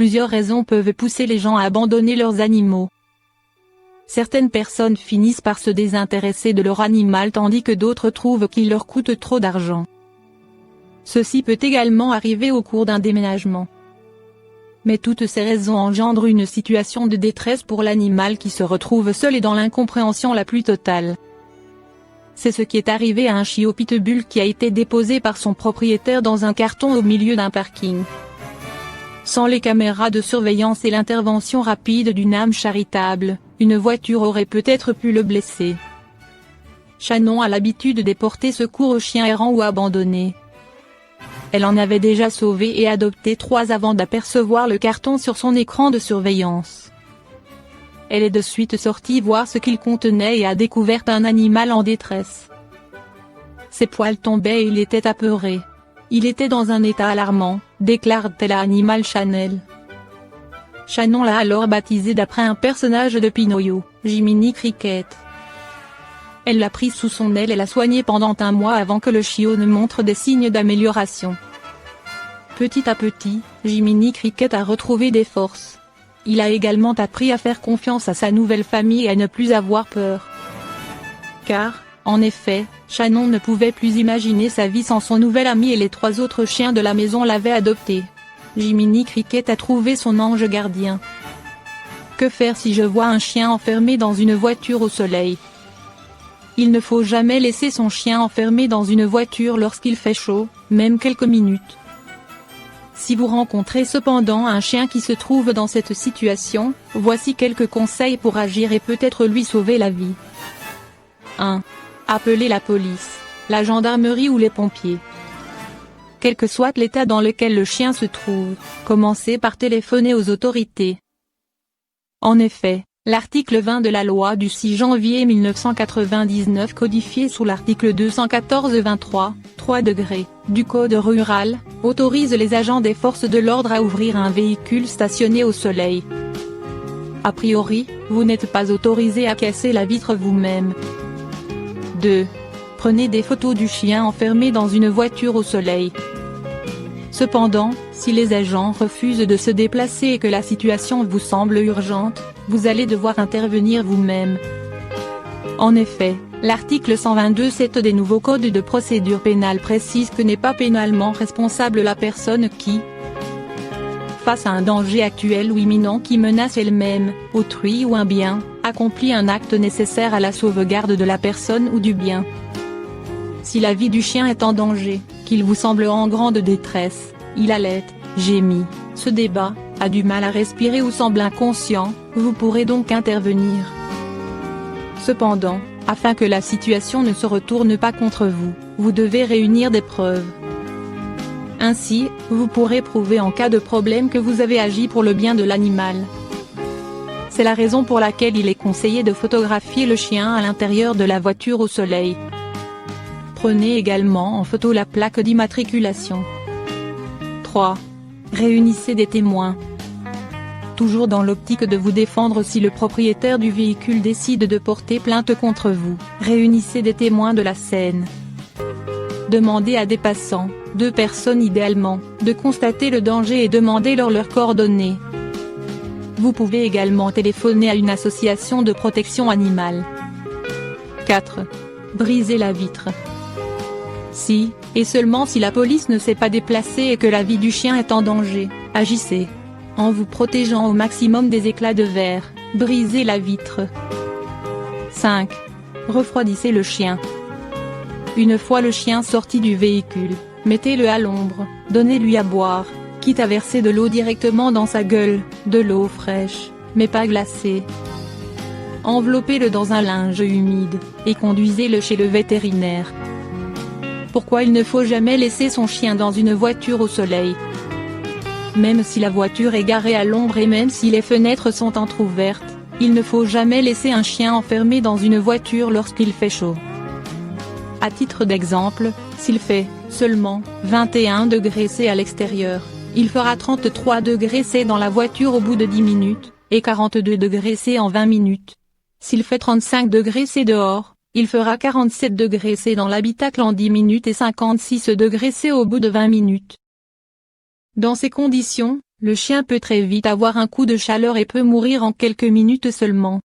Plusieurs raisons peuvent pousser les gens à abandonner leurs animaux. Certaines personnes finissent par se désintéresser de leur animal tandis que d'autres trouvent qu'il leur coûte trop d'argent. Ceci peut également arriver au cours d'un déménagement. Mais toutes ces raisons engendrent une situation de détresse pour l'animal qui se retrouve seul et dans l'incompréhension la plus totale. C'est ce qui est arrivé à un chiot pitbull qui a été déposé par son propriétaire dans un carton au milieu d'un parking. Sans les caméras de surveillance et l'intervention rapide d'une âme charitable, une voiture aurait peut-être pu le blesser. Shannon a l'habitude de porter secours aux chiens errants ou abandonnés. Elle en avait déjà sauvé et adopté 3 avant d'apercevoir le carton sur son écran de surveillance. Elle est de suite sortie voir ce qu'il contenait et a découvert un animal en détresse. Ses poils tombaient et il était apeuré. Il était dans un état alarmant, déclare-t-elle à Animal Channel. Shannon l'a alors baptisé d'après un personnage de Pinocchio, Jiminy Cricket. Elle l'a pris sous son aile et l'a soigné pendant un mois avant que le chiot ne montre des signes d'amélioration. Petit à petit, Jiminy Cricket a retrouvé des forces. Il a également appris à faire confiance à sa nouvelle famille et à ne plus avoir peur. Car, en effet, Shannon ne pouvait plus imaginer sa vie sans son nouvel ami et les 3 autres chiens de la maison l'avaient adopté. Jiminy Cricket a trouvé son ange gardien. Que faire si je vois un chien enfermé dans une voiture au soleil? Il ne faut jamais laisser son chien enfermé dans une voiture lorsqu'il fait chaud, même quelques minutes. Si vous rencontrez cependant un chien qui se trouve dans cette situation, voici quelques conseils pour agir et peut-être lui sauver la vie. 1. Appelez la police, la gendarmerie ou les pompiers. Quel que soit l'état dans lequel le chien se trouve, commencez par téléphoner aux autorités. En effet, l'article 20 de la loi du 6 janvier 1999 codifié sous l'article 214-23, 3 degrés, du Code rural, autorise les agents des forces de l'ordre à ouvrir un véhicule stationné au soleil. A priori, vous n'êtes pas autorisé à casser la vitre vous-même. 2. Prenez des photos du chien enfermé dans une voiture au soleil. Cependant, si les agents refusent de se déplacer et que la situation vous semble urgente, vous allez devoir intervenir vous-même. En effet, l'article 122-7 des nouveaux codes de procédure pénale précise que n'est pas pénalement responsable la personne qui, face à un danger actuel ou imminent qui menace elle-même, autrui ou un bien, accomplit un acte nécessaire à la sauvegarde de la personne ou du bien. Si la vie du chien est en danger, qu'il vous semble en grande détresse, il halète, gémit, se débat, a du mal à respirer ou semble inconscient, vous pourrez donc intervenir. Cependant, afin que la situation ne se retourne pas contre vous, vous devez réunir des preuves. Ainsi, vous pourrez prouver en cas de problème que vous avez agi pour le bien de l'animal. C'est la raison pour laquelle il est conseillé de photographier le chien à l'intérieur de la voiture au soleil. Prenez également en photo la plaque d'immatriculation. 3. Réunissez des témoins. Toujours dans l'optique de vous défendre si le propriétaire du véhicule décide de porter plainte contre vous, réunissez des témoins de la scène. Demandez à des passants, 2 personnes idéalement, de constater le danger et demandez-leur leurs coordonnées. Vous pouvez également téléphoner à une association de protection animale. 4. Brisez la vitre. Si, et seulement si la police ne s'est pas déplacée et que la vie du chien est en danger, agissez. En vous protégeant au maximum des éclats de verre, brisez la vitre. 5. Refroidissez le chien. Une fois le chien sorti du véhicule, mettez-le à l'ombre, donnez-lui à boire, quitte à verser de l'eau directement dans sa gueule, de l'eau fraîche, mais pas glacée. Enveloppez-le dans un linge humide, et conduisez-le chez le vétérinaire. Pourquoi il ne faut jamais laisser son chien dans une voiture au soleil? Même si la voiture est garée à l'ombre et même si les fenêtres sont entrouvertes, il ne faut jamais laisser un chien enfermé dans une voiture lorsqu'il fait chaud. À titre d'exemple, s'il fait seulement 21 degrés C à l'extérieur, il fera 33 degrés C dans la voiture au bout de 10 minutes, et 42 degrés C en 20 minutes. S'il fait 35 degrés C dehors, il fera 47 degrés C dans l'habitacle en 10 minutes et 56 degrés C au bout de 20 minutes. Dans ces conditions, Le chien peut très vite avoir un coup de chaleur et peut mourir en quelques minutes seulement.